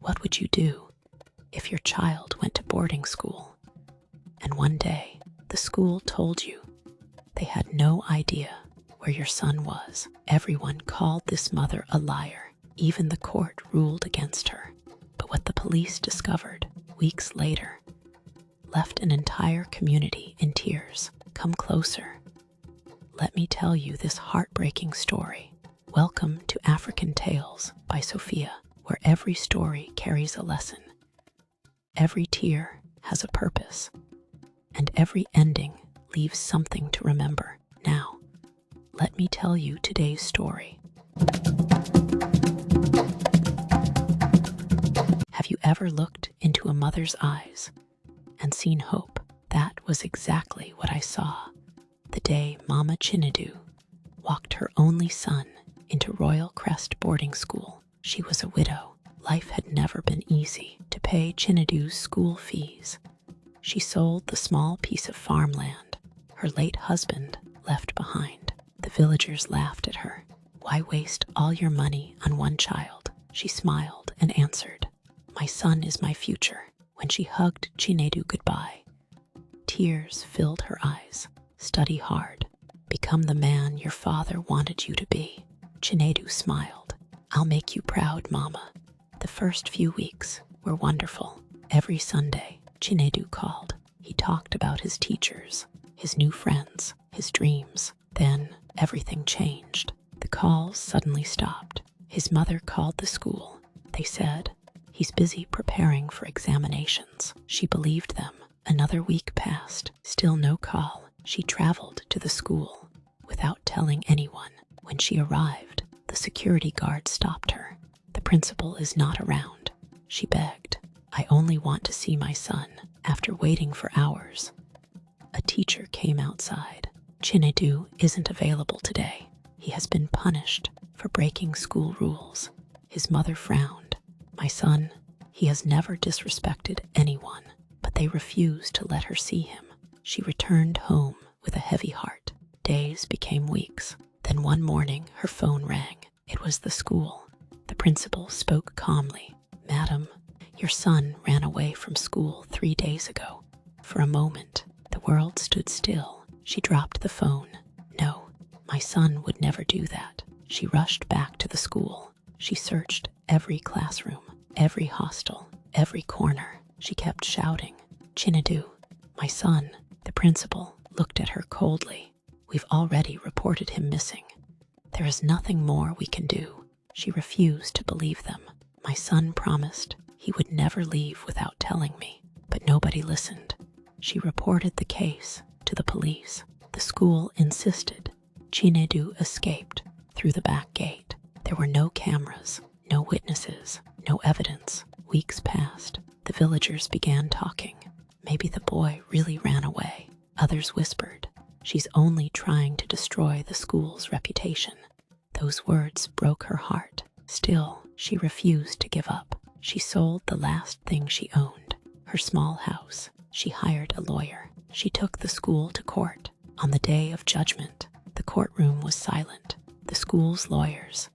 What would you do if your child went to boarding school and one day the school told you they had no idea where your son was? Everyone called this mother a liar. Even the court ruled against her. But what the police discovered weeks later left an entire community in tears. Come closer. Let me tell you this heartbreaking story. Welcome to African Tales by Sophia, where every story carries a lesson. Every tear has a purpose, and every ending leaves something to remember. Now, let me tell you today's story. Have you ever looked into a mother's eyes and seen hope? That was exactly what I saw the day Mama Chinedu walked her only son into Royal Crest boarding school. She was a widow. Life had never been easy. To pay Chinedu's school fees, she sold the small piece of farmland her late husband left behind. The villagers laughed at her. Why waste all your money on one child? She smiled and answered, my son is my future. When she hugged Chinedu goodbye, tears filled her eyes. Study hard. Become the man your father wanted you to be. Chinedu smiled. I'll make you proud, Mama. The first few weeks were wonderful. Every Sunday, Chinedu called. He talked about his teachers, his new friends, his dreams. Then everything changed. The calls suddenly stopped. His mother called the school. They said, he's busy preparing for examinations. She believed them. Another week passed. Still no call. She traveled to the school without telling anyone. When she arrived, the security guard stopped her. The principal is not around. She begged, I only want to see my son. After waiting for hours, a teacher came outside. Chinedu isn't available today. He has been punished for breaking school rules. His mother frowned. My son, he has never disrespected anyone, but they refused to let her see him. She returned home with a heavy heart. Days became weeks. Then one morning, her phone rang. It was the school. The principal spoke calmly. Madam, your son ran away from school 3 days ago. For a moment, the world stood still. She dropped the phone. No, my son would never do that. She rushed back to the school. She searched every classroom, every hostel, every corner. She kept shouting, Chinedu, my son. The principal looked at her coldly. We've already reported him missing. There is nothing more we can do. She refused to believe them. My son promised he would never leave without telling me, but nobody listened. She reported the case to the police. The school insisted Chinedu escaped through the back gate. There were no cameras, no witnesses, no evidence. Weeks passed. The villagers began talking. Maybe the boy really ran away. Others whispered, she's only trying to destroy the school's reputation. Those words broke her heart. Still, she refused to give up. She sold the last thing she owned, her small house. She hired a lawyer. She took the school to court. On the day of judgment, the courtroom was silent. The school's lawyers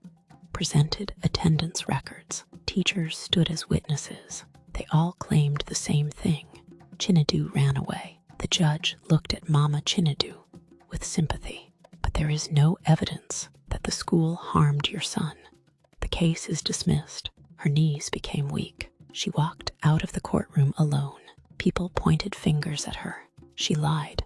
presented attendance records. Teachers stood as witnesses. They all claimed the same thing. Chinedu ran away. The judge looked at Mama Chinedu with sympathy. But there is no evidence that the school harmed your son. The case is dismissed. Her knees became weak. She walked out of the courtroom alone. People pointed fingers at her. She lied.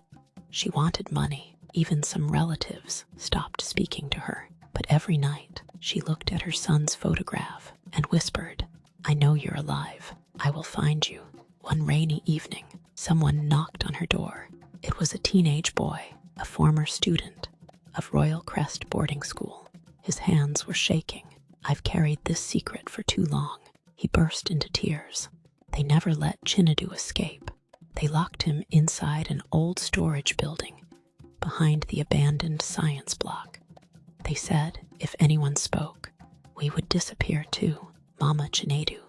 She wanted money. Even some relatives stopped speaking to her. But every night, she looked at her son's photograph and whispered, I know you're alive. I will find you. One rainy evening, someone knocked on her door. It was a teenage boy, a former student of Royal Crest boarding school. His hands were shaking. I've carried this secret for too long. He burst into tears. They never let Chinedu escape. They locked him inside an old storage building behind the abandoned science block. They said if anyone spoke, we would disappear too. Mama Chinedu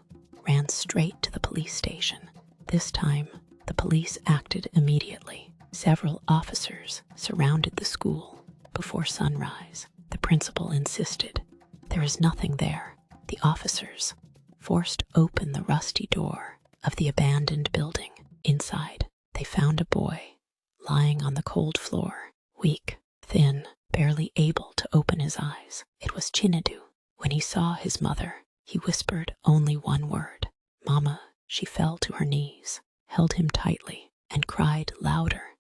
ran straight to the police station. This time, the police acted immediately. Several officers surrounded the school. Before sunrise, the principal insisted, there is nothing there. The officers forced open the rusty door of the abandoned building. Inside, they found a boy lying on the cold floor, weak, thin, barely able to open his eyes. It was Chinedu. When he saw his mother, he whispered only one word, "Mama." She fell to her knees, held him tightly, and cried louder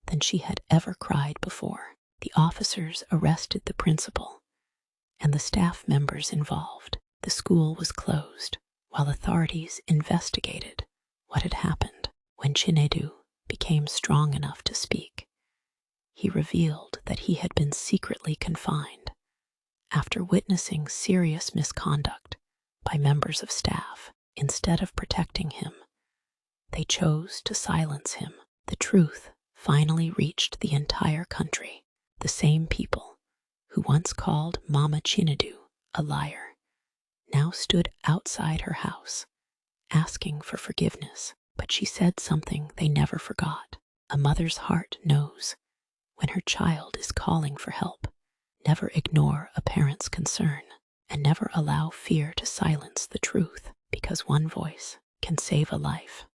than she had ever cried before. The officers arrested the principal and the staff members involved. The school was closed while authorities investigated what had happened. When Chinedu became strong enough to speak, he revealed that he had been secretly confined after witnessing serious misconduct by members of staff. Instead of protecting him, they chose to silence him. The truth finally reached the entire country. The same people who once called Mama Chinedu a liar now stood outside her house, asking for forgiveness. But she said something they never forgot. A mother's heart knows when her child is calling for help. Never ignore a parent's concern, and never allow fear to silence the truth, because one voice can save a life.